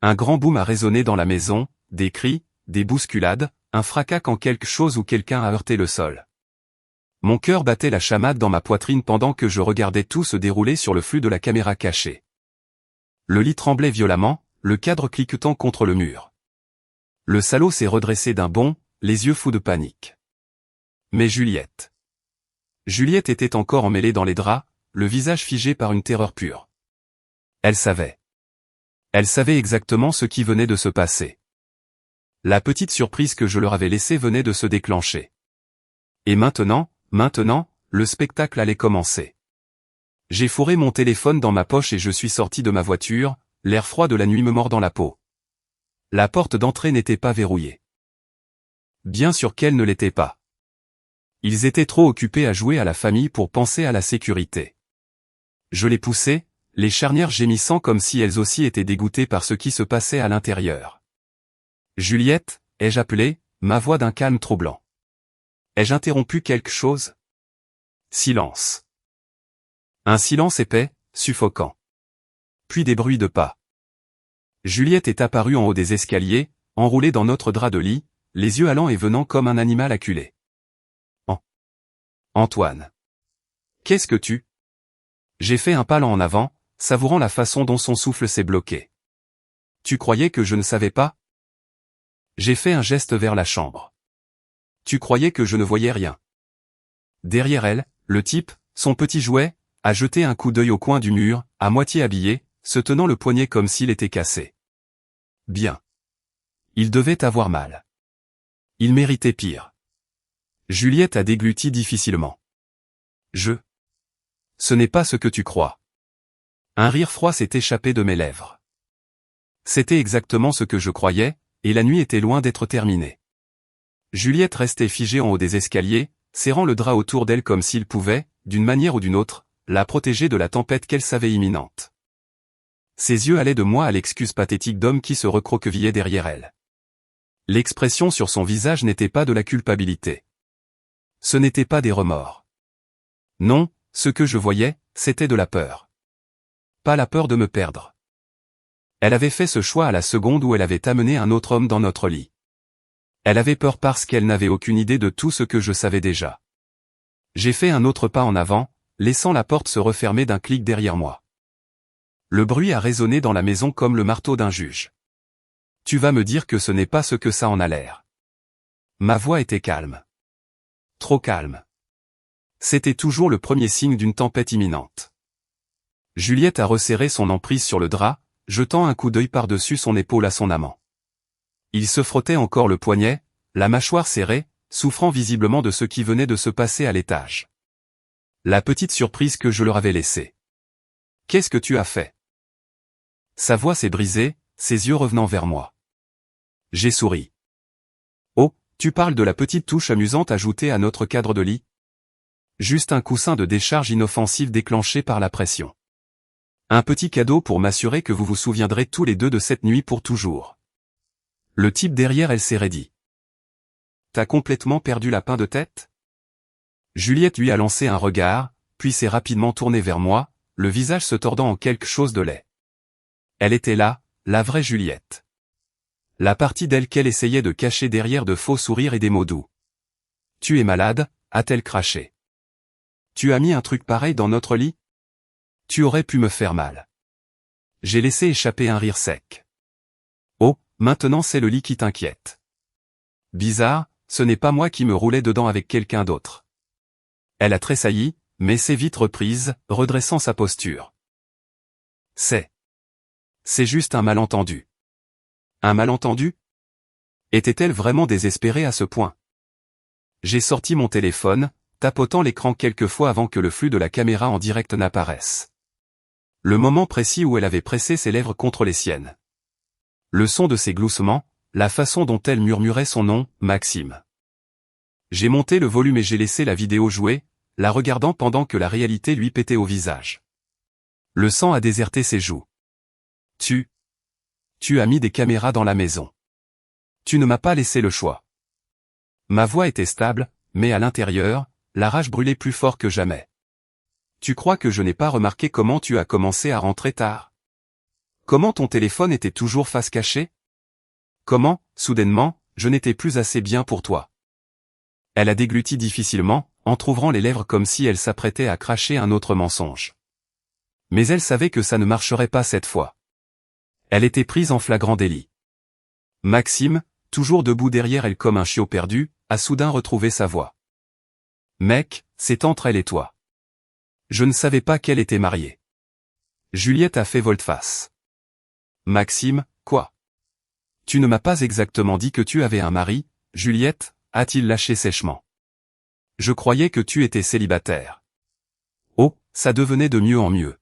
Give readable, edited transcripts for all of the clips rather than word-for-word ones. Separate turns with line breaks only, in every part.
Un grand boom a résonné dans la maison, des cris, des bousculades, un fracas quand quelque chose ou quelqu'un a heurté le sol. Mon cœur battait la chamade dans ma poitrine pendant que je regardais tout se dérouler sur le flux de la caméra cachée. Le lit tremblait violemment, le cadre cliquetant contre le mur. Le salaud s'est redressé d'un bond, les yeux fous de panique. Mais Juliette. Juliette était encore emmêlée dans les draps, le visage figé par une terreur pure. Elle savait. Elle savait exactement ce qui venait de se passer. La petite surprise que je leur avais laissée venait de se déclencher. Et maintenant, le spectacle allait commencer. J'ai fourré mon téléphone dans ma poche et je suis sorti de ma voiture, l'air froid de la nuit me mordant la peau. La porte d'entrée n'était pas verrouillée. Bien sûr qu'elle ne l'était pas. Ils étaient trop occupés à jouer à la famille pour penser à la sécurité. Je les poussais, les charnières gémissant comme si elles aussi étaient dégoûtées par ce qui se passait à l'intérieur. « Juliette » ai-je appelé, ma voix d'un calme troublant. Ai-je interrompu quelque chose? Silence. Un silence épais, suffocant. Puis des bruits de pas. Juliette est apparue en haut des escaliers, enroulée dans notre drap de lit, les yeux allant et venant comme un animal acculé. Antoine. Qu'est-ce que tu... J'ai fait un pas en avant, savourant la façon dont son souffle s'est bloqué. Tu croyais que je ne savais pas? J'ai fait un geste vers la chambre. Tu croyais que je ne voyais rien? Derrière elle, le type, son petit jouet, a jeté un coup d'œil au coin du mur, à moitié habillé, se tenant le poignet comme s'il était cassé. Bien. Il devait avoir mal. Il méritait pire. Juliette a dégluti difficilement. Ce n'est pas ce que tu crois. Un rire froid s'est échappé de mes lèvres. C'était exactement ce que je croyais, et la nuit était loin d'être terminée. Juliette restait figée en haut des escaliers, serrant le drap autour d'elle comme s'il pouvait, d'une manière ou d'une autre, la protéger de la tempête qu'elle savait imminente. Ses yeux allaient de moi à l'excuse pathétique d'homme qui se recroquevillait derrière elle. L'expression sur son visage n'était pas de la culpabilité. Ce n'était pas des remords. Non, ce que je voyais, c'était de la peur. Pas la peur de me perdre. Elle avait fait ce choix à la seconde où elle avait amené un autre homme dans notre lit. Elle avait peur parce qu'elle n'avait aucune idée de tout ce que je savais déjà. J'ai fait un autre pas en avant, laissant la porte se refermer d'un clic derrière moi. Le bruit a résonné dans la maison comme le marteau d'un juge. Tu vas me dire que ce n'est pas ce que ça en a l'air. Ma voix était calme. Trop calme. C'était toujours le premier signe d'une tempête imminente. Juliette a resserré son emprise sur le drap, jetant un coup d'œil par-dessus son épaule à son amant. Il se frottait encore le poignet, la mâchoire serrée, souffrant visiblement de ce qui venait de se passer à l'étage. La petite surprise que je leur avais laissée. « Qu'est-ce que tu as fait ?» Sa voix s'est brisée, ses yeux revenant vers moi. J'ai souri. « Oh, tu parles de la petite touche amusante ajoutée à notre cadre de lit ? Juste un coussin de décharge inoffensif déclenché par la pression. Un petit cadeau pour m'assurer que vous vous souviendrez tous les deux de cette nuit pour toujours. » Le type derrière elle s'est raidi. « T'as complètement perdu la pain de tête ?» Juliette lui a lancé un regard, puis s'est rapidement tournée vers moi, le visage se tordant en quelque chose de laid. Elle était là, la vraie Juliette. La partie d'elle qu'elle essayait de cacher derrière de faux sourires et des mots doux. « Tu es malade ?» a-t-elle craché. « Tu as mis un truc pareil dans notre lit ? Tu aurais pu me faire mal. » J'ai laissé échapper un rire sec. « Oh, maintenant c'est le lit qui t'inquiète. » Bizarre, ce n'est pas moi qui me roulais dedans avec quelqu'un d'autre. Elle a tressailli, mais s'est vite reprise, redressant sa posture. C'est juste un malentendu. Un malentendu? Était-elle vraiment désespérée à ce point? J'ai sorti mon téléphone, tapotant l'écran quelques fois avant que le flux de la caméra en direct n'apparaisse. Le moment précis où elle avait pressé ses lèvres contre les siennes. Le son de ses gloussements, la façon dont elle murmurait son nom, Maxime. J'ai monté le volume et j'ai laissé la vidéo jouer, la regardant pendant que la réalité lui pétait au visage. Le sang a déserté ses joues. Tu as mis des caméras dans la maison. Tu ne m'as pas laissé le choix. Ma voix était stable, mais à l'intérieur, la rage brûlait plus fort que jamais. Tu crois que je n'ai pas remarqué comment tu as commencé à rentrer tard? Comment ton téléphone était toujours face cachée? Comment, soudainement, je n'étais plus assez bien pour toi? Elle a dégluti difficilement, entr'ouvrant les lèvres comme si elle s'apprêtait à cracher un autre mensonge. Mais elle savait que ça ne marcherait pas cette fois. Elle était prise en flagrant délit. Maxime, toujours debout derrière elle comme un chiot perdu, a soudain retrouvé sa voix. Mec, c'est entre elle et toi. Je ne savais pas qu'elle était mariée. Juliette a fait volte-face. Maxime, quoi? Tu ne m'as pas exactement dit que tu avais un mari, Juliette, a-t-il lâché sèchement. Je croyais que tu étais célibataire. Oh, ça devenait de mieux en mieux.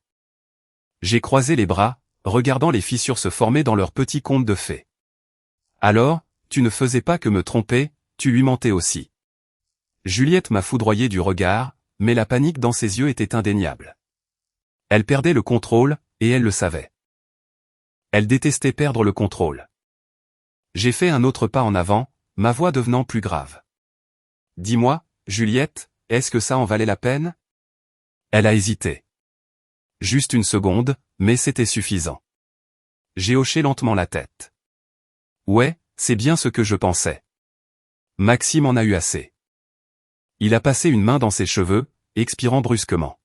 J'ai croisé les bras, regardant les fissures se former dans leur petit conte de fées. Alors, tu ne faisais pas que me tromper, tu lui mentais aussi. Juliette m'a foudroyé du regard, mais la panique dans ses yeux était indéniable. Elle perdait le contrôle, et elle le savait. Elle détestait perdre le contrôle. J'ai fait un autre pas en avant, ma voix devenant plus grave. Dis-moi, Juliette, est-ce que ça en valait la peine? Elle a hésité. Juste une seconde, mais c'était suffisant. J'ai hoché lentement la tête. Ouais, c'est bien ce que je pensais. Maxime en a eu assez. Il a passé une main dans ses cheveux, expirant brusquement.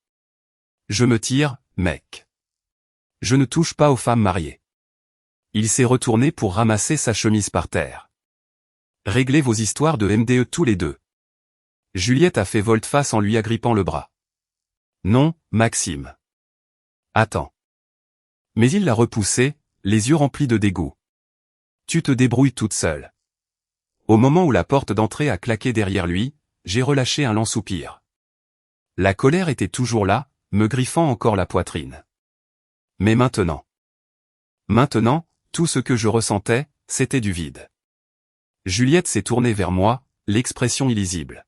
Je me tire, mec. Je ne touche pas aux femmes mariées. Il s'est retourné pour ramasser sa chemise par terre. Réglez vos histoires de MDE tous les deux. Juliette a fait volte-face en lui agrippant le bras. Non, Maxime. Attends. Mais il l'a repoussé, les yeux remplis de dégoût. Tu te débrouilles toute seule. Au moment où la porte d'entrée a claqué derrière lui, j'ai relâché un lent soupir. La colère était toujours là, me griffant encore la poitrine. Mais maintenant, tout ce que je ressentais, c'était du vide. Juliette s'est tournée vers moi, l'expression illisible.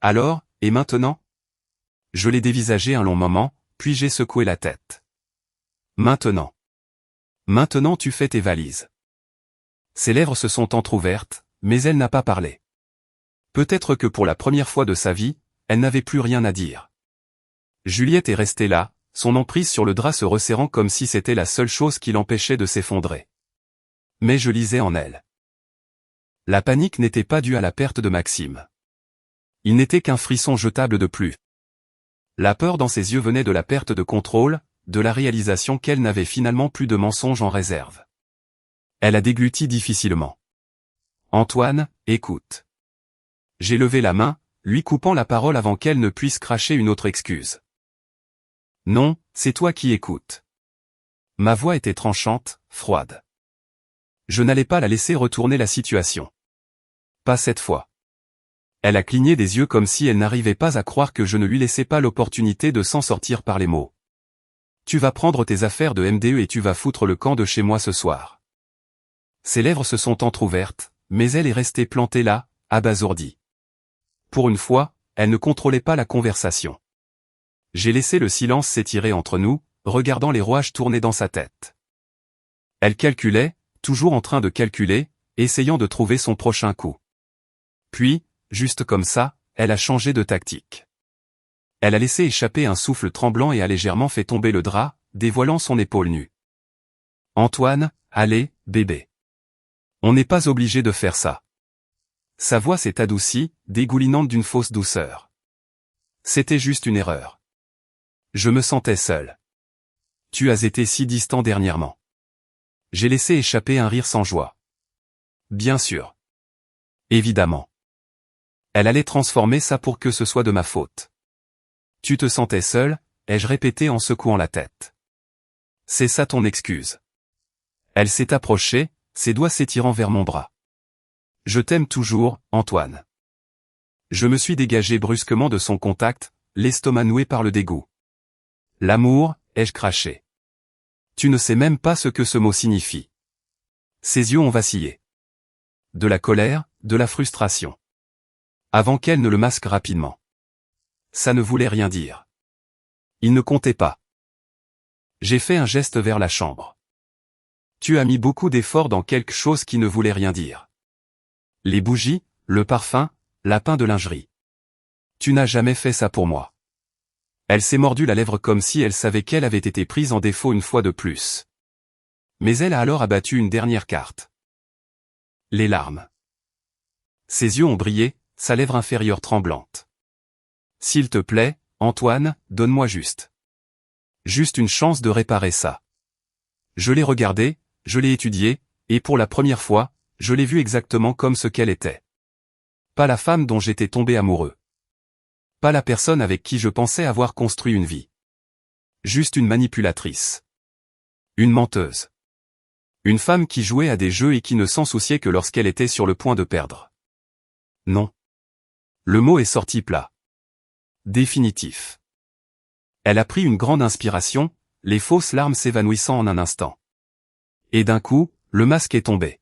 Alors, et maintenant? Je l'ai dévisagé un long moment, puis j'ai secoué la tête. Maintenant. Maintenant tu fais tes valises. Ses lèvres se sont entr'ouvertes, mais elle n'a pas parlé. Peut-être que pour la première fois de sa vie, elle n'avait plus rien à dire. Juliette est restée là, son emprise sur le drap se resserrant comme si c'était la seule chose qui l'empêchait de s'effondrer. Mais je lisais en elle. La panique n'était pas due à la perte de Maxime. Il n'était qu'un frisson jetable de plus. La peur dans ses yeux venait de la perte de contrôle, de la réalisation qu'elle n'avait finalement plus de mensonges en réserve. Elle a dégluti difficilement. Antoine, écoute. J'ai levé la main, lui coupant la parole avant qu'elle ne puisse cracher une autre excuse. Non, c'est toi qui écoutes. Ma voix était tranchante, froide. Je n'allais pas la laisser retourner la situation. Pas cette fois. Elle a cligné des yeux comme si elle n'arrivait pas à croire que je ne lui laissais pas l'opportunité de s'en sortir par les mots. Tu vas prendre tes affaires de MDE et tu vas foutre le camp de chez moi ce soir. Ses lèvres se sont entr'ouvertes, mais elle est restée plantée là, abasourdie. Pour une fois, elle ne contrôlait pas la conversation. J'ai laissé le silence s'étirer entre nous, regardant les rouages tourner dans sa tête. Elle calculait, toujours en train de calculer, essayant de trouver son prochain coup. Puis, juste comme ça, elle a changé de tactique. Elle a laissé échapper un souffle tremblant et a légèrement fait tomber le drap, dévoilant son épaule nue. Antoine, allez, bébé. On n'est pas obligé de faire ça. Sa voix s'est adoucie, dégoulinante d'une fausse douceur. C'était juste une erreur. Je me sentais seul. Tu as été si distant dernièrement. J'ai laissé échapper un rire sans joie. Bien sûr. Évidemment. Elle allait transformer ça pour que ce soit de ma faute. Tu te sentais seul, ai-je répété en secouant la tête. C'est ça ton excuse. Elle s'est approchée, ses doigts s'étirant vers mon bras. Je t'aime toujours, Antoine. Je me suis dégagé brusquement de son contact, l'estomac noué par le dégoût. L'amour, ai-je craché. Tu ne sais même pas ce que ce mot signifie. Ses yeux ont vacillé. De la colère, de la frustration. Avant qu'elle ne le masque rapidement. Ça ne voulait rien dire. Il ne comptait pas. J'ai fait un geste vers la chambre. Tu as mis beaucoup d'efforts dans quelque chose qui ne voulait rien dire. Les bougies, le parfum, la pin de lingerie. Tu n'as jamais fait ça pour moi. Elle s'est mordu la lèvre comme si elle savait qu'elle avait été prise en défaut une fois de plus. Mais elle a alors abattu une dernière carte. Les larmes. Ses yeux ont brillé, sa lèvre inférieure tremblante. S'il te plaît, Antoine, donne-moi juste une chance de réparer ça. Je l'ai regardée, je l'ai étudiée, et pour la première fois, je l'ai vue exactement comme ce qu'elle était. Pas la femme dont j'étais tombé amoureux. Pas la personne avec qui je pensais avoir construit une vie. Juste une manipulatrice. Une menteuse. Une femme qui jouait à des jeux et qui ne s'en souciait que lorsqu'elle était sur le point de perdre. Non. Le mot est sorti plat. Définitif. Elle a pris une grande inspiration, les fausses larmes s'évanouissant en un instant. Et d'un coup, le masque est tombé.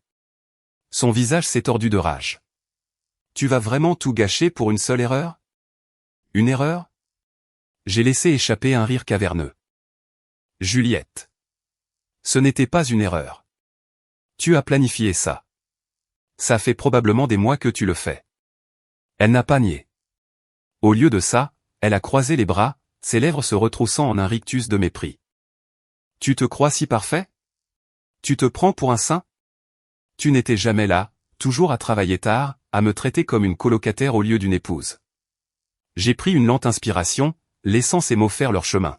Son visage s'est tordu de rage. Tu vas vraiment tout gâcher pour une seule erreur? Une erreur? J'ai laissé échapper un rire caverneux. Juliette. Ce n'était pas une erreur. Tu as planifié ça. Ça fait probablement des mois que tu le fais. Elle n'a pas nié. Au lieu de ça, elle a croisé les bras, ses lèvres se retroussant en un rictus de mépris. Tu te crois si parfait? Tu te prends pour un saint? Tu n'étais jamais là, toujours à travailler tard, à me traiter comme une colocataire au lieu d'une épouse. J'ai pris une lente inspiration, laissant ces mots faire leur chemin.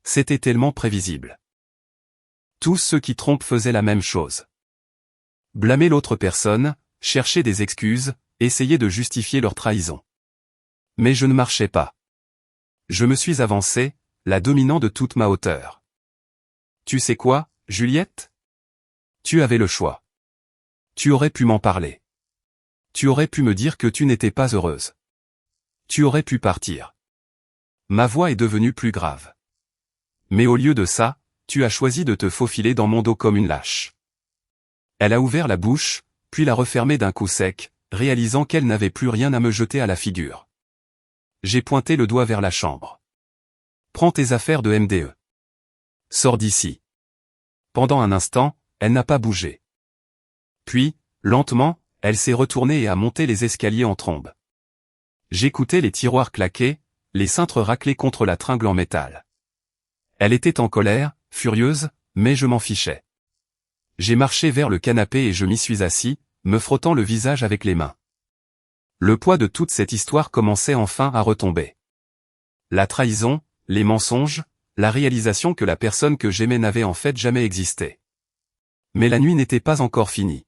C'était tellement prévisible. Tous ceux qui trompent faisaient la même chose. Blâmer l'autre personne, chercher des excuses, essayer de justifier leur trahison. Mais je ne marchais pas. Je me suis avancé, la dominant de toute ma hauteur. Tu sais quoi, Juliette? Tu avais le choix. Tu aurais pu m'en parler. Tu aurais pu me dire que tu n'étais pas heureuse. Tu aurais pu partir. Ma voix est devenue plus grave. Mais au lieu de ça, tu as choisi de te faufiler dans mon dos comme une lâche. Elle a ouvert la bouche, puis l'a refermée d'un coup sec, réalisant qu'elle n'avait plus rien à me jeter à la figure. J'ai pointé le doigt vers la chambre. Prends tes affaires de MDE. Sors d'ici. Pendant un instant, elle n'a pas bougé. Puis, lentement, elle s'est retournée et a monté les escaliers en trombe. J'écoutais les tiroirs claquer, les cintres racler contre la tringle en métal. Elle était en colère, furieuse, mais je m'en fichais. J'ai marché vers le canapé et je m'y suis assis, me frottant le visage avec les mains. Le poids de toute cette histoire commençait enfin à retomber. La trahison, les mensonges, la réalisation que la personne que j'aimais n'avait en fait jamais existé. Mais la nuit n'était pas encore finie.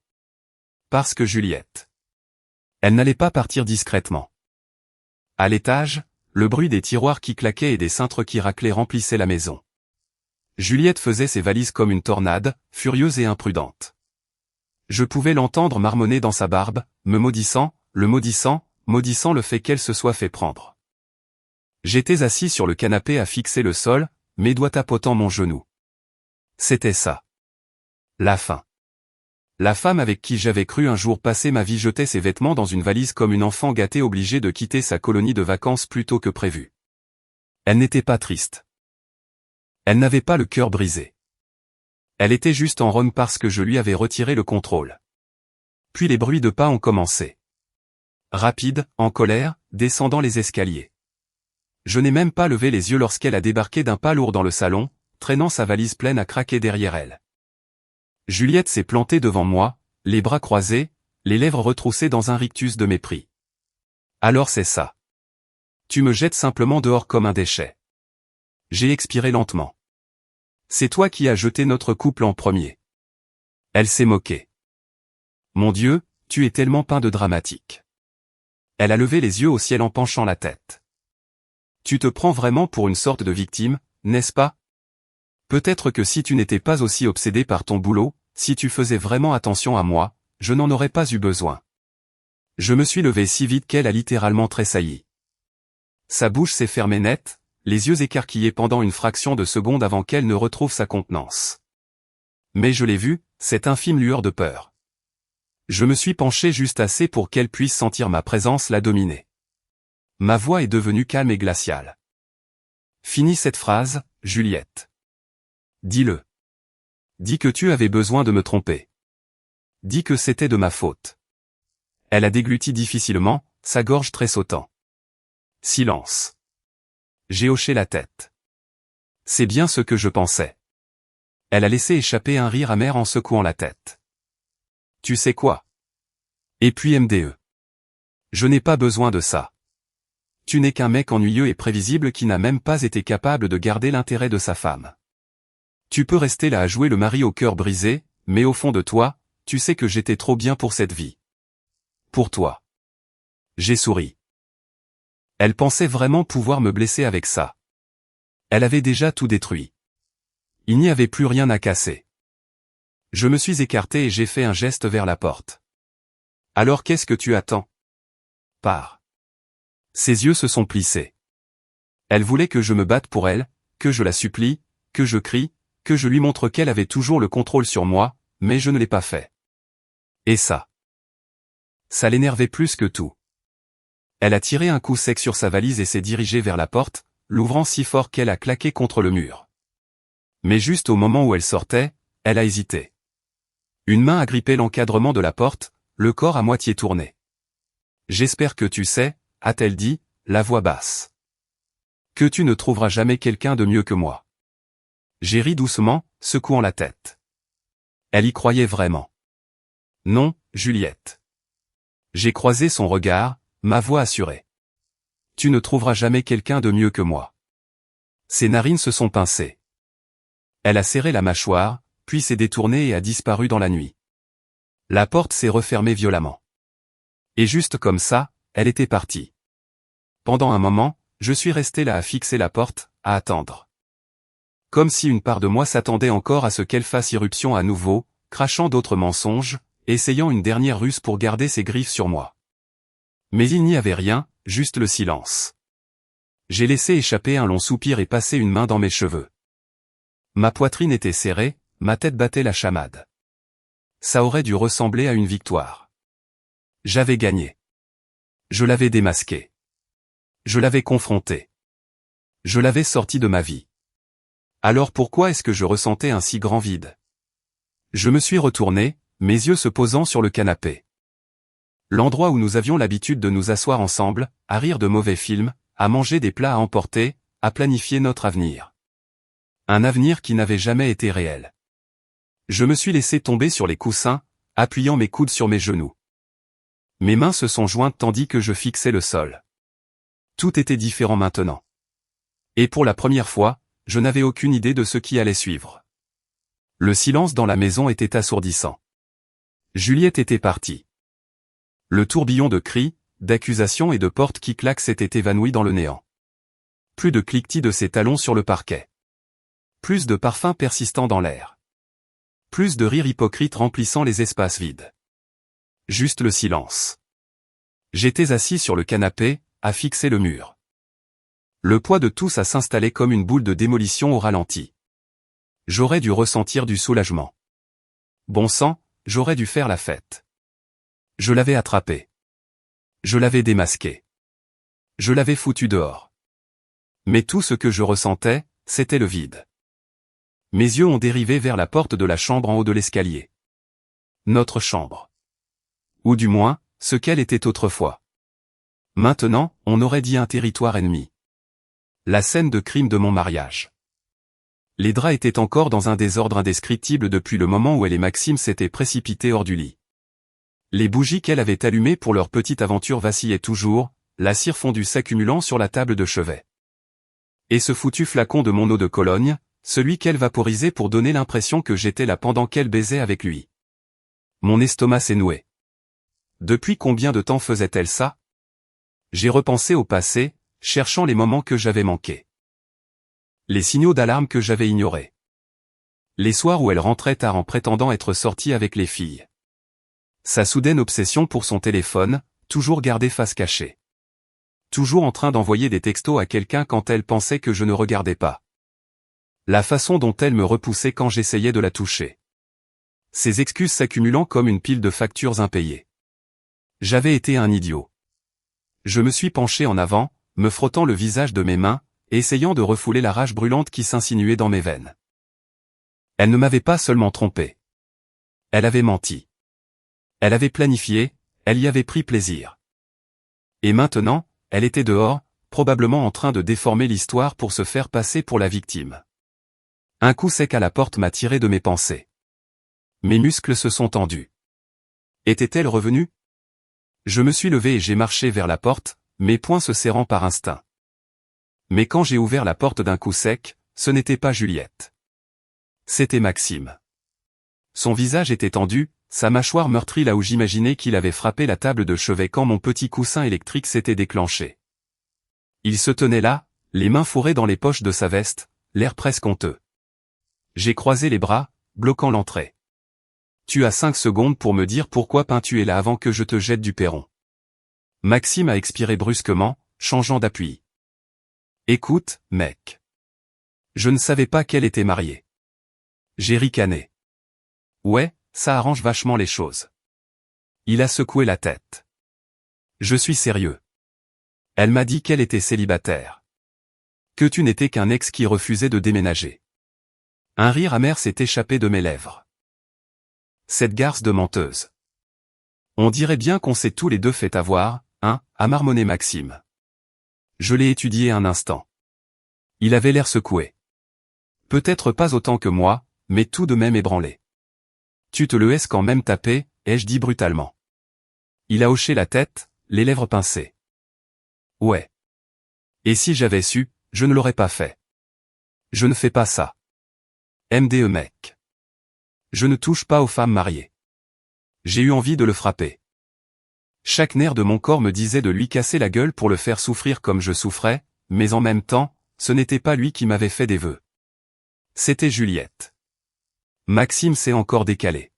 Parce que Juliette. Elle n'allait pas partir discrètement. À l'étage, le bruit des tiroirs qui claquaient et des cintres qui raclaient remplissait la maison. Juliette faisait ses valises comme une tornade, furieuse et imprudente. Je pouvais l'entendre marmonner dans sa barbe, me maudissant, maudissant le fait qu'elle se soit fait prendre. J'étais assis sur le canapé à fixer le sol, mes doigts tapotant mon genou. C'était ça. La fin. La femme avec qui j'avais cru un jour passer ma vie jetait ses vêtements dans une valise comme une enfant gâtée obligée de quitter sa colonie de vacances plus tôt que prévu. Elle n'était pas triste. Elle n'avait pas le cœur brisé. Elle était juste en rogne parce que je lui avais retiré le contrôle. Puis les bruits de pas ont commencé. Rapide, en colère, descendant les escaliers. Je n'ai même pas levé les yeux lorsqu'elle a débarqué d'un pas lourd dans le salon, traînant sa valise pleine à craquer derrière elle. Juliette s'est plantée devant moi, les bras croisés, les lèvres retroussées dans un rictus de mépris. Alors c'est ça. Tu me jettes simplement dehors comme un déchet. J'ai expiré lentement. C'est toi qui as jeté notre couple en premier. Elle s'est moquée. Mon Dieu, tu es tellement peint de dramatique. Elle a levé les yeux au ciel en penchant la tête. Tu te prends vraiment pour une sorte de victime, n'est-ce pas? Peut-être que si tu n'étais pas aussi obsédé par ton boulot, si tu faisais vraiment attention à moi, je n'en aurais pas eu besoin. Je me suis levé si vite qu'elle a littéralement tressailli. Sa bouche s'est fermée net, les yeux écarquillés pendant une fraction de seconde avant qu'elle ne retrouve sa contenance. Mais je l'ai vue, cette infime lueur de peur. Je me suis penché juste assez pour qu'elle puisse sentir ma présence la dominer. Ma voix est devenue calme et glaciale. Finis cette phrase, Juliette. Dis-le. Dis que tu avais besoin de me tromper. Dis que c'était de ma faute. Elle a dégluti difficilement, sa gorge tressautant. Silence. J'ai hoché la tête. C'est bien ce que je pensais. Elle a laissé échapper un rire amer en secouant la tête. Tu sais quoi? Et puis MDE. Je n'ai pas besoin de ça. Tu n'es qu'un mec ennuyeux et prévisible qui n'a même pas été capable de garder l'intérêt de sa femme. Tu peux rester là à jouer le mari au cœur brisé, mais au fond de toi, tu sais que j'étais trop bien pour cette vie. Pour toi. J'ai souri. Elle pensait vraiment pouvoir me blesser avec ça. Elle avait déjà tout détruit. Il n'y avait plus rien à casser. Je me suis écarté et j'ai fait un geste vers la porte. Alors qu'est-ce que tu attends? Pars. Ses yeux se sont plissés. Elle voulait que je me batte pour elle, que je la supplie, que je crie, que je lui montre qu'elle avait toujours le contrôle sur moi, mais je ne l'ai pas fait. Et ça l'énervait plus que tout. Elle a tiré un coup sec sur sa valise et s'est dirigée vers la porte, l'ouvrant si fort qu'elle a claqué contre le mur. Mais juste au moment où elle sortait, elle a hésité. Une main a grippé l'encadrement de la porte, le corps à moitié tourné. J'espère que tu sais, a-t-elle dit, la voix basse. Que tu ne trouveras jamais quelqu'un de mieux que moi. J'ai ri doucement, secouant la tête. Elle y croyait vraiment. Non, Juliette. J'ai croisé son regard, ma voix assurée. Tu ne trouveras jamais quelqu'un de mieux que moi. Ses narines se sont pincées. Elle a serré la mâchoire, puis s'est détournée et a disparu dans la nuit. La porte s'est refermée violemment. Et juste comme ça, elle était partie. Pendant un moment, je suis resté là à fixer la porte, à attendre. Comme si une part de moi s'attendait encore à ce qu'elle fasse irruption à nouveau, crachant d'autres mensonges, essayant une dernière ruse pour garder ses griffes sur moi. Mais il n'y avait rien, juste le silence. J'ai laissé échapper un long soupir et passé une main dans mes cheveux. Ma poitrine était serrée, ma tête battait la chamade. Ça aurait dû ressembler à une victoire. J'avais gagné. Je l'avais démasqué. Je l'avais confronté. Je l'avais sorti de ma vie. Alors pourquoi est-ce que je ressentais un si grand vide? Je me suis retourné, mes yeux se posant sur le canapé. L'endroit où nous avions l'habitude de nous asseoir ensemble, à rire de mauvais films, à manger des plats à emporter, à planifier notre avenir. Un avenir qui n'avait jamais été réel. Je me suis laissé tomber sur les coussins, appuyant mes coudes sur mes genoux. Mes mains se sont jointes tandis que je fixais le sol. Tout était différent maintenant. Et pour la première fois, je n'avais aucune idée de ce qui allait suivre. Le silence dans la maison était assourdissant. Juliette était partie. Le tourbillon de cris, d'accusations et de portes qui claquent s'était évanoui dans le néant. Plus de cliquetis de ses talons sur le parquet. Plus de parfums persistants dans l'air. Plus de rires hypocrites remplissant les espaces vides. Juste le silence. J'étais assis sur le canapé, à fixer le mur. Le poids de tout ça s'installait comme une boule de démolition au ralenti. J'aurais dû ressentir du soulagement. Bon sang, j'aurais dû faire la fête. Je l'avais attrapé. Je l'avais démasqué. Je l'avais foutu dehors. Mais tout ce que je ressentais, c'était le vide. Mes yeux ont dérivé vers la porte de la chambre en haut de l'escalier. Notre chambre. Ou du moins, ce qu'elle était autrefois. Maintenant, on aurait dit un territoire ennemi. La scène de crime de mon mariage. Les draps étaient encore dans un désordre indescriptible depuis le moment où elle et Maxime s'étaient précipités hors du lit. Les bougies qu'elle avait allumées pour leur petite aventure vacillaient toujours, la cire fondue s'accumulant sur la table de chevet. Et ce foutu flacon de mon eau de Cologne, celui qu'elle vaporisait pour donner l'impression que j'étais là pendant qu'elle baisait avec lui. Mon estomac s'est noué. Depuis combien de temps faisait-elle ça? J'ai repensé au passé, cherchant les moments que j'avais manqués. Les signaux d'alarme que j'avais ignorés. Les soirs où elle rentrait tard en prétendant être sortie avec les filles. Sa soudaine obsession pour son téléphone, toujours gardé face cachée. Toujours en train d'envoyer des textos à quelqu'un quand elle pensait que je ne regardais pas. La façon dont elle me repoussait quand j'essayais de la toucher. Ses excuses s'accumulant comme une pile de factures impayées. J'avais été un idiot. Je me suis penché en avant, me frottant le visage de mes mains, essayant de refouler la rage brûlante qui s'insinuait dans mes veines. Elle ne m'avait pas seulement trompé. Elle avait menti. Elle avait planifié, elle y avait pris plaisir. Et maintenant, elle était dehors, probablement en train de déformer l'histoire pour se faire passer pour la victime. Un coup sec à la porte m'a tiré de mes pensées. Mes muscles se sont tendus. Était-elle revenue? Je me suis levé et j'ai marché vers la porte, mes poings se serrant par instinct. Mais quand j'ai ouvert la porte d'un coup sec, ce n'était pas Juliette. C'était Maxime. Son visage était tendu, sa mâchoire meurtrie là où j'imaginais qu'il avait frappé la table de chevet quand mon petit coussin électrique s'était déclenché. Il se tenait là, les mains fourrées dans les poches de sa veste, l'air presque honteux. J'ai croisé les bras, bloquant l'entrée. Tu as 5 secondes pour me dire pourquoi tu es là avant que je te jette du perron. Maxime a expiré brusquement, changeant d'appui. Écoute, mec. Je ne savais pas qu'elle était mariée. J'ai ricané. Ouais, ça arrange vachement les choses. Il a secoué la tête. Je suis sérieux. Elle m'a dit qu'elle était célibataire. Que tu n'étais qu'un ex qui refusait de déménager. Un rire amer s'est échappé de mes lèvres. Cette garce de menteuse. On dirait bien qu'on s'est tous les deux fait avoir, hein, a marmonné Maxime. Je l'ai étudié un instant. Il avait l'air secoué. Peut-être pas autant que moi, mais tout de même ébranlé. Tu te le laisses quand même taper, ai-je dit brutalement. Il a hoché la tête, les lèvres pincées. Ouais. Et si j'avais su, je ne l'aurais pas fait. Je ne fais pas ça. MDE mec. Je ne touche pas aux femmes mariées. J'ai eu envie de le frapper. Chaque nerf de mon corps me disait de lui casser la gueule pour le faire souffrir comme je souffrais, mais en même temps, ce n'était pas lui qui m'avait fait des vœux. C'était Juliette. Maxime s'est encore décalé.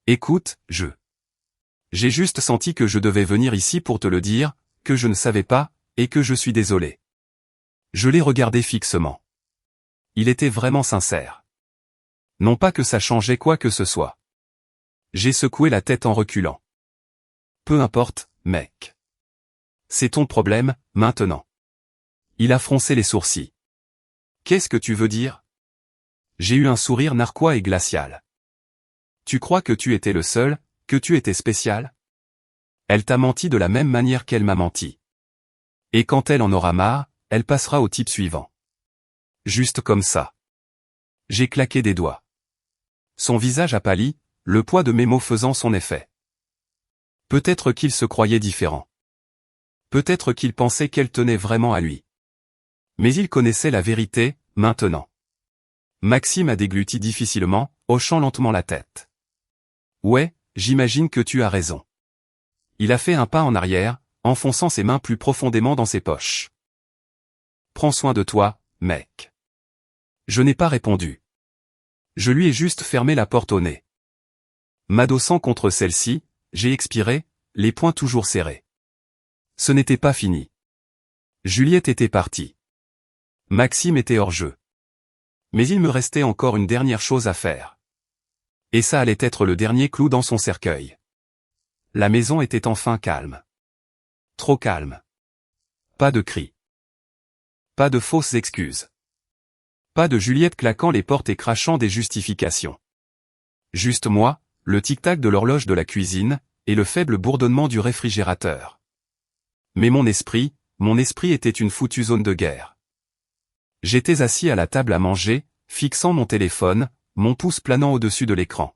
Écoute, j'ai juste senti que je devais venir ici pour te le dire, que je ne savais pas, et que je suis désolé. Je l'ai regardé fixement. Il était vraiment sincère. Non pas que ça changeait quoi que ce soit. J'ai secoué la tête en reculant. Peu importe, mec. C'est ton problème, maintenant. Il a froncé les sourcils. Qu'est-ce que tu veux dire? J'ai eu un sourire narquois et glacial. Tu crois que tu étais le seul, que tu étais spécial? Elle t'a menti de la même manière qu'elle m'a menti. Et quand elle en aura marre, elle passera au type suivant. Juste comme ça. J'ai claqué des doigts. Son visage a pâli, le poids de mes mots faisant son effet. Peut-être qu'il se croyait différent. Peut-être qu'il pensait qu'elle tenait vraiment à lui. Mais il connaissait la vérité, maintenant. Maxime a dégluti difficilement, hochant lentement la tête. Ouais, j'imagine que tu as raison. Il a fait un pas en arrière, enfonçant ses mains plus profondément dans ses poches. Prends soin de toi, mec. Je n'ai pas répondu. Je lui ai juste fermé la porte au nez. M'adossant contre celle-ci, j'ai expiré, les poings toujours serrés. Ce n'était pas fini. Juliette était partie. Maxime était hors jeu. Mais il me restait encore une dernière chose à faire. Et ça allait être le dernier clou dans son cercueil. La maison était enfin calme. Trop calme. Pas de cris. Pas de fausses excuses. Pas de Juliette claquant les portes et crachant des justifications. Juste moi, le tic-tac de l'horloge de la cuisine, et le faible bourdonnement du réfrigérateur. Mais mon esprit était une foutue zone de guerre. J'étais assis à la table à manger, fixant mon téléphone, mon pouce planant au-dessus de l'écran.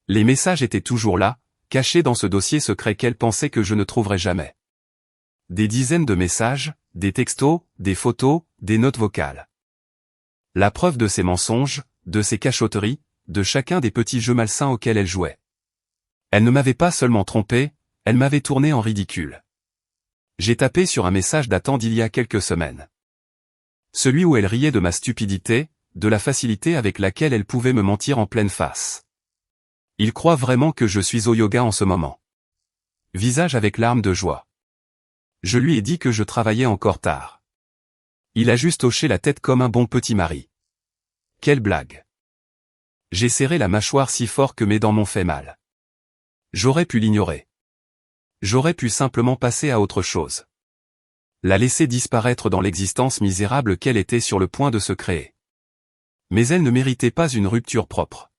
Les messages étaient toujours là, cachés dans ce dossier secret qu'elle pensait que je ne trouverais jamais. Des dizaines de messages, des textos, des photos, des notes vocales. La preuve de ses mensonges, de ses cachotteries, de chacun des petits jeux malsains auxquels elle jouait. Elle ne m'avait pas seulement trompé, elle m'avait tourné en ridicule. J'ai tapé sur un message datant d'il y a quelques semaines. Celui où elle riait de ma stupidité, de la facilité avec laquelle elle pouvait me mentir en pleine face. Il croit vraiment que je suis au yoga en ce moment. Visage avec larmes de joie. Je lui ai dit que je travaillais encore tard. Il a juste hoché la tête comme un bon petit mari. Quelle blague. J'ai serré la mâchoire si fort que mes dents m'ont fait mal. J'aurais pu l'ignorer. J'aurais pu simplement passer à autre chose. La laisser disparaître dans l'existence misérable qu'elle était sur le point de se créer. Mais elle ne méritait pas une rupture propre.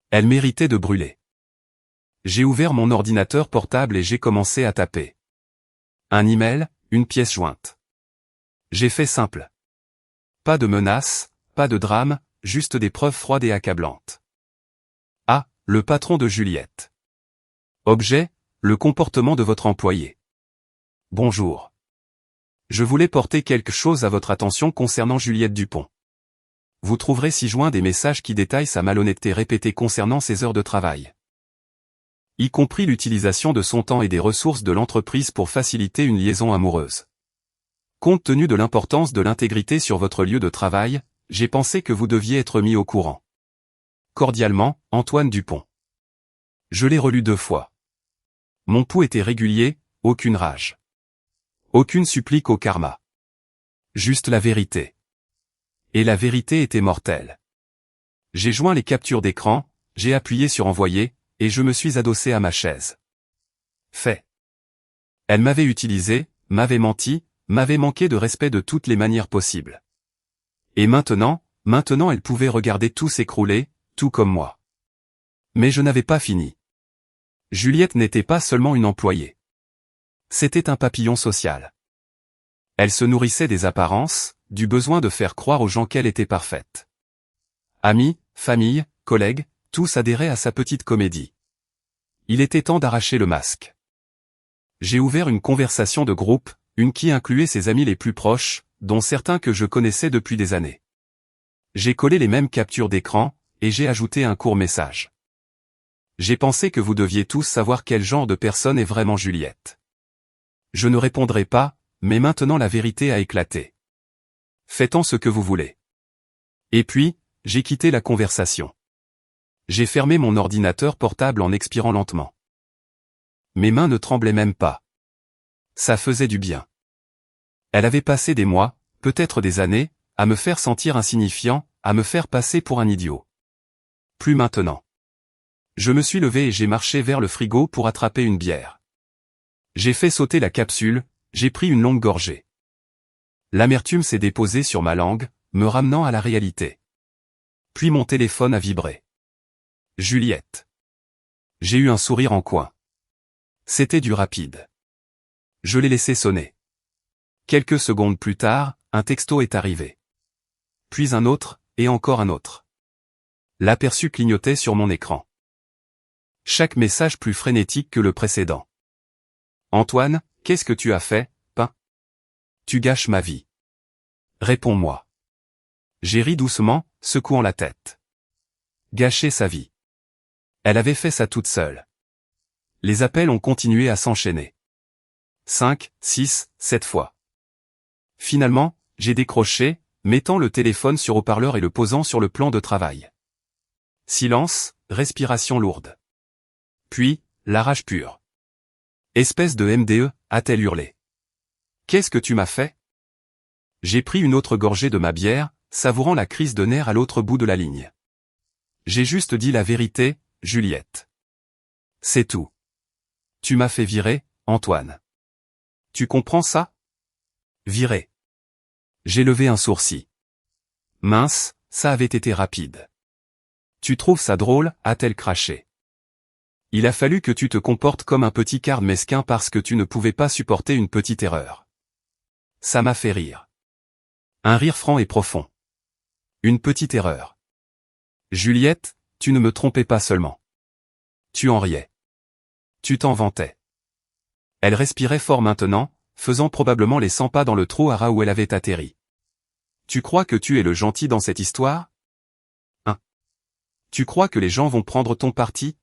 Elle méritait de brûler. J'ai ouvert mon ordinateur portable et j'ai commencé à taper. Un email, une pièce jointe. J'ai fait simple. Pas de menaces, pas de drame, juste des preuves froides et accablantes. A. Le patron de Juliette. Objet, le comportement de votre employé. Bonjour. Je voulais porter quelque chose à votre attention concernant Juliette Dupont. Vous trouverez ci-joint des messages qui détaillent sa malhonnêteté répétée concernant ses heures de travail, y compris l'utilisation de son temps et des ressources de l'entreprise pour faciliter une liaison amoureuse. Compte tenu de l'importance de l'intégrité sur votre lieu de travail, j'ai pensé que vous deviez être mis au courant. Cordialement, Antoine Dupont. Je l'ai relu 2 fois. Mon pouls était régulier, aucune rage. Aucune supplique au karma. Juste la vérité. Et la vérité était mortelle. J'ai joint les captures d'écran, j'ai appuyé sur envoyer, et je me suis adossé à ma chaise. Fait. Elle m'avait utilisé, m'avait menti, m'avait manqué de respect de toutes les manières possibles. Et maintenant elle pouvait regarder tout s'écrouler, tout comme moi. Mais je n'avais pas fini. Juliette n'était pas seulement une employée. C'était un papillon social. Elle se nourrissait des apparences, du besoin de faire croire aux gens qu'elle était parfaite. Amis, famille, collègues, tous adhéraient à sa petite comédie. Il était temps d'arracher le masque. J'ai ouvert une conversation de groupe, une qui incluait ses amis les plus proches, dont certains que je connaissais depuis des années. J'ai collé les mêmes captures d'écran, et j'ai ajouté un court message. J'ai pensé que vous deviez tous savoir quel genre de personne est vraiment Juliette. Je ne répondrai pas, mais maintenant la vérité a éclaté. Faites-en ce que vous voulez. Et puis, j'ai quitté la conversation. J'ai fermé mon ordinateur portable en expirant lentement. Mes mains ne tremblaient même pas. Ça faisait du bien. Elle avait passé des mois, peut-être des années, à me faire sentir insignifiant, à me faire passer pour un idiot. Plus maintenant. Je me suis levé et j'ai marché vers le frigo pour attraper une bière. J'ai fait sauter la capsule, j'ai pris une longue gorgée. L'amertume s'est déposée sur ma langue, me ramenant à la réalité. Puis mon téléphone a vibré. Juliette. J'ai eu un sourire en coin. C'était du rapide. Je l'ai laissé sonner. Quelques secondes plus tard, un texto est arrivé. Puis un autre, et encore un autre. L'aperçu clignotait sur mon écran. Chaque message plus frénétique que le précédent. Antoine, qu'est-ce que tu as fait, pain? Tu gâches ma vie. Réponds-moi. J'ai ri doucement, secouant la tête. Gâcher sa vie. Elle avait fait ça toute seule. Les appels ont continué à s'enchaîner. 5, 6, 7 fois. Finalement, j'ai décroché, mettant le téléphone sur haut-parleur et le posant sur le plan de travail. Silence, respiration lourde. Puis, la rage pure. Espèce de MDE, a-t-elle hurlé. Qu'est-ce que tu m'as fait? J'ai pris une autre gorgée de ma bière, savourant la crise de nerfs à l'autre bout de la ligne. J'ai juste dit la vérité, Juliette. C'est tout. Tu m'as fait virer, Antoine. Tu comprends ça? Virer. J'ai levé un sourcil. Mince, ça avait été rapide. Tu trouves ça drôle, a-t-elle craché. Il a fallu que tu te comportes comme un petit carde mesquin parce que tu ne pouvais pas supporter une petite erreur. Ça m'a fait rire. Un rire franc et profond. Une petite erreur. Juliette, tu ne me trompais pas seulement. Tu en riais. Tu t'en vantais. Elle respirait fort maintenant, faisant probablement les 100 pas dans le trou à rats où elle avait atterri. Tu crois que tu es le gentil dans cette histoire? Hein? Tu crois que les gens vont prendre ton parti?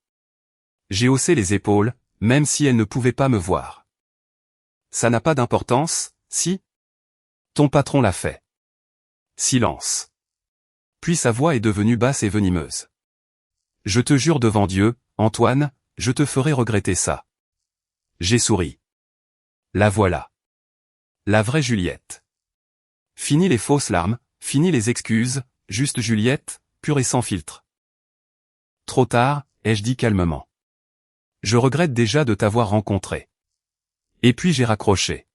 J'ai haussé les épaules, même si elle ne pouvait pas me voir. Ça n'a pas d'importance, si? Ton patron l'a fait. Silence. Puis sa voix est devenue basse et venimeuse. Je te jure devant Dieu, Antoine, je te ferai regretter ça. J'ai souri. La voilà. La vraie Juliette. Fini les fausses larmes, fini les excuses, juste Juliette, pure et sans filtre. Trop tard, ai-je dit calmement. Je regrette déjà de t'avoir rencontré. Et puis j'ai raccroché.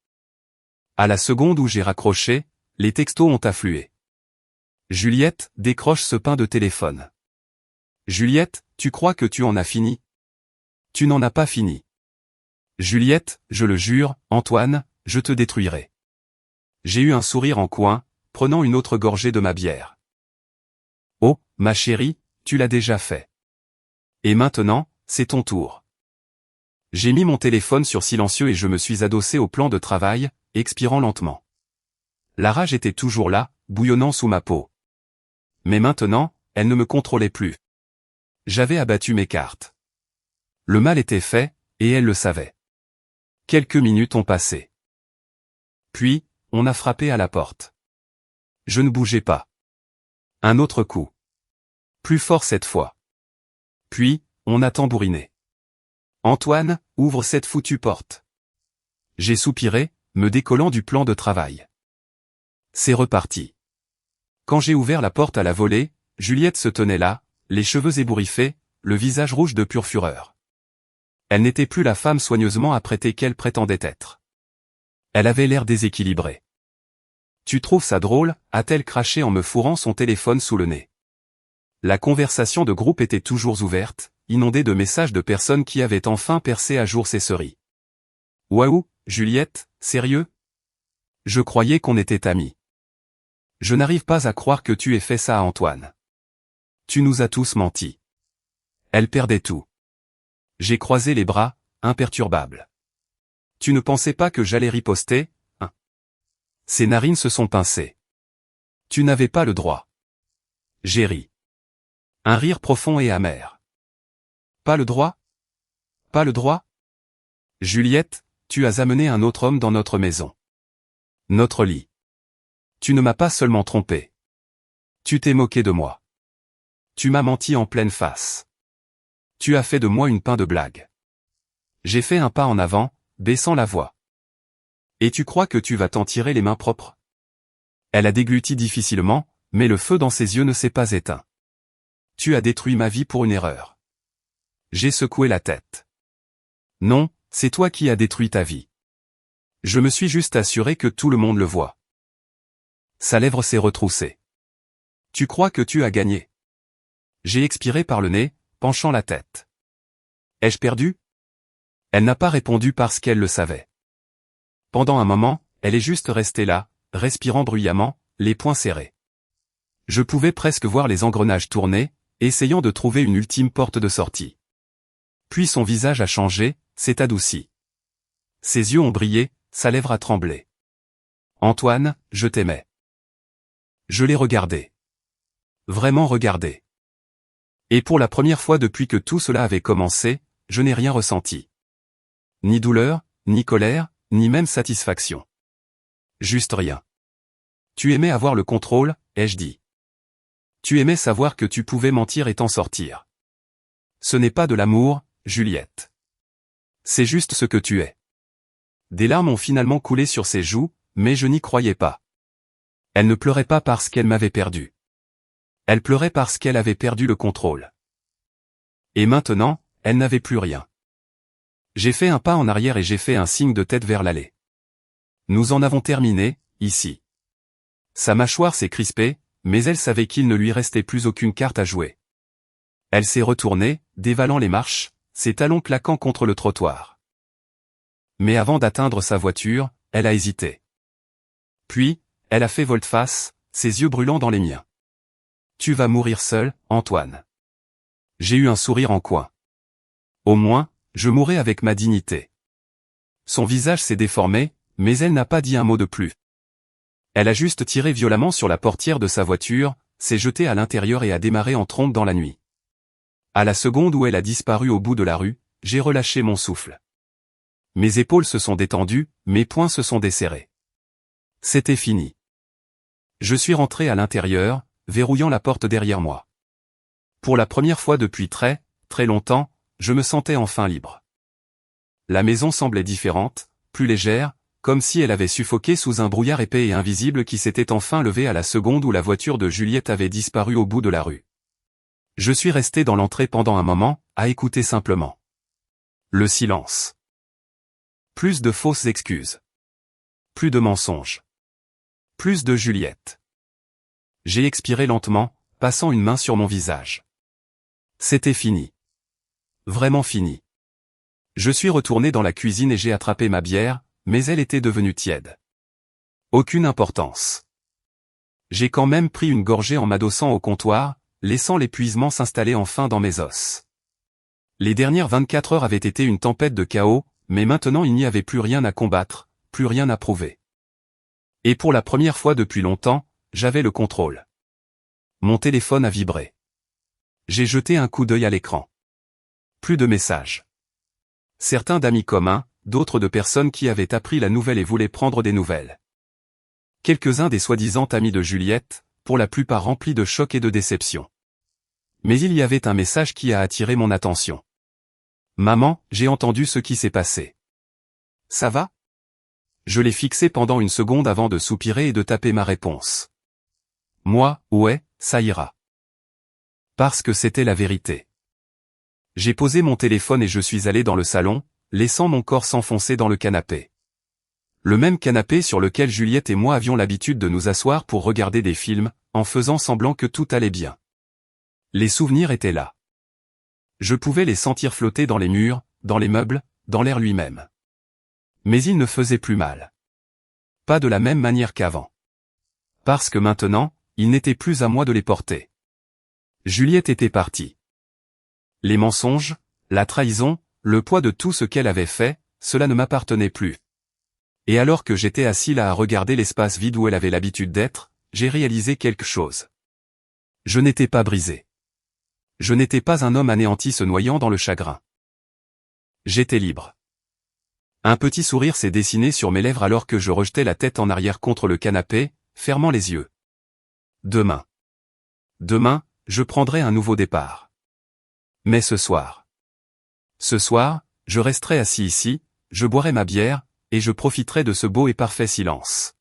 À la seconde où j'ai raccroché, les textos ont afflué. Juliette, décroche ce pain de téléphone. Juliette, tu crois que tu en as fini? Tu n'en as pas fini. Juliette, je le jure, Antoine, je te détruirai. J'ai eu un sourire en coin, prenant une autre gorgée de ma bière. ma chérie, tu l'as déjà fait. Et maintenant, c'est ton tour. J'ai mis mon téléphone sur silencieux et je me suis adossé au plan de travail, expirant lentement. La rage était toujours là, bouillonnant sous ma peau. Mais maintenant, elle ne me contrôlait plus. J'avais abattu mes cartes. Le mal était fait, et elle le savait. Quelques minutes ont passé. Puis, on a frappé à la porte. Je ne bougeais pas. Un autre coup. Plus fort cette fois. Puis, on a tambouriné. Antoine, ouvre cette foutue porte. J'ai soupiré, me décollant du plan de travail. C'est reparti. Quand j'ai ouvert la porte à la volée, Juliette se tenait là, les cheveux ébouriffés, le visage rouge de pure fureur. Elle n'était plus la femme soigneusement apprêtée qu'elle prétendait être. Elle avait l'air déséquilibrée. « Tu trouves ça drôle ?» a-t-elle craché en me fourrant son téléphone sous le nez. La conversation de groupe était toujours ouverte, inondée de messages de personnes qui avaient enfin percé à jour ces series. « Waouh, Juliette, sérieux ? Je croyais qu'on était amis. Je n'arrive pas à croire que tu aies fait ça à Antoine. Tu nous as tous menti. » Elle perdait tout. J'ai croisé les bras, imperturbable. « Tu ne pensais pas que j'allais riposter, hein ? » Ses narines se sont pincées. « Tu n'avais pas le droit. » J'ai ri. Un rire profond et amer. « Pas le droit ? Pas le droit ? Juliette, tu as amené un autre homme dans notre maison. Notre lit. Tu ne m'as pas seulement trompé. Tu t'es moqué de moi. Tu m'as menti en pleine face. Tu as fait de moi une pain de blague. » J'ai fait un pas en avant, baissant la voix. « Et tu crois que tu vas t'en tirer les mains propres ? » Elle a dégluti difficilement, mais le feu dans ses yeux ne s'est pas éteint. « Tu as détruit ma vie pour une erreur. » J'ai secoué la tête. « Non, c'est toi qui as détruit ta vie. Je me suis juste assuré que tout le monde le voit. » Sa lèvre s'est retroussée. « Tu crois que tu as gagné ? » J'ai expiré par le nez, penchant la tête. « Ai-je perdu ? » Elle n'a pas répondu parce qu'elle le savait. Pendant un moment, elle est juste restée là, respirant bruyamment, les poings serrés. Je pouvais presque voir les engrenages tourner, essayant de trouver une ultime porte de sortie. Puis son visage a changé, s'est adouci. Ses yeux ont brillé, sa lèvre a tremblé. « Antoine, je t'aimais. » Je l'ai regardé. Vraiment regardé. Et pour la première fois depuis que tout cela avait commencé, je n'ai rien ressenti. Ni douleur, ni colère, ni même satisfaction. Juste rien. « Tu aimais avoir le contrôle », ai-je dit. « Tu aimais savoir que tu pouvais mentir et t'en sortir. » Ce n'est pas de l'amour, Juliette. C'est juste ce que tu es. Des larmes ont finalement coulé sur ses joues, mais je n'y croyais pas. Elle ne pleurait pas parce qu'elle m'avait perdu. Elle pleurait parce qu'elle avait perdu le contrôle. Et maintenant, elle n'avait plus rien. J'ai fait un pas en arrière et j'ai fait un signe de tête vers l'allée. Nous en avons terminé, ici. Sa mâchoire s'est crispée, mais elle savait qu'il ne lui restait plus aucune carte à jouer. Elle s'est retournée, dévalant les marches, ses talons claquant contre le trottoir. Mais avant d'atteindre sa voiture, elle a hésité. Puis, elle a fait volte-face, ses yeux brûlants dans les miens. « Tu vas mourir seul, Antoine. » J'ai eu un sourire en coin. Au moins, je mourrai avec ma dignité. Son visage s'est déformé, mais elle n'a pas dit un mot de plus. Elle a juste tiré violemment sur la portière de sa voiture, s'est jetée à l'intérieur et a démarré en trombe dans la nuit. À la seconde où elle a disparu au bout de la rue, j'ai relâché mon souffle. Mes épaules se sont détendues, mes poings se sont desserrés. C'était fini. Je suis rentré à l'intérieur, verrouillant la porte derrière moi. Pour la première fois depuis très, très longtemps, je me sentais enfin libre. La maison semblait différente, plus légère, comme si elle avait suffoqué sous un brouillard épais et invisible qui s'était enfin levé à la seconde où la voiture de Juliette avait disparu au bout de la rue. Je suis resté dans l'entrée pendant un moment, à écouter simplement. Le silence. Plus de fausses excuses. Plus de mensonges. Plus de Juliette. J'ai expiré lentement, passant une main sur mon visage. C'était fini. Vraiment fini. Je suis retourné dans la cuisine et j'ai attrapé ma bière, mais elle était devenue tiède. Aucune importance. J'ai quand même pris une gorgée en m'adossant au comptoir, laissant l'épuisement s'installer enfin dans mes os. Les dernières 24 heures avaient été une tempête de chaos, mais maintenant il n'y avait plus rien à combattre, plus rien à prouver. Et pour la première fois depuis longtemps, j'avais le contrôle. Mon téléphone a vibré. J'ai jeté un coup d'œil à l'écran. Plus de messages. Certains d'amis communs, d'autres de personnes qui avaient appris la nouvelle et voulaient prendre des nouvelles. Quelques-uns des soi-disant amis de Juliette, pour la plupart remplis de choc et de déception. Mais il y avait un message qui a attiré mon attention. Maman, j'ai entendu ce qui s'est passé. Ça va? Je l'ai fixé pendant une seconde avant de soupirer et de taper ma réponse. Moi, ouais, ça ira. Parce que c'était la vérité. J'ai posé mon téléphone et je suis allé dans le salon, laissant mon corps s'enfoncer dans le canapé. Le même canapé sur lequel Juliette et moi avions l'habitude de nous asseoir pour regarder des films, en faisant semblant que tout allait bien. Les souvenirs étaient là. Je pouvais les sentir flotter dans les murs, dans les meubles, dans l'air lui-même. Mais ils ne faisaient plus mal. Pas de la même manière qu'avant. Parce que maintenant, il n'était plus à moi de les porter. Juliette était partie. Les mensonges, la trahison, le poids de tout ce qu'elle avait fait, cela ne m'appartenait plus. Et alors que j'étais assis là à regarder l'espace vide où elle avait l'habitude d'être, j'ai réalisé quelque chose. Je n'étais pas brisé. Je n'étais pas un homme anéanti se noyant dans le chagrin. J'étais libre. Un petit sourire s'est dessiné sur mes lèvres alors que je rejetais la tête en arrière contre le canapé, fermant les yeux. Demain, je prendrai un nouveau départ. Mais ce soir, je resterai assis ici, je boirai ma bière, et je profiterai de ce beau et parfait silence.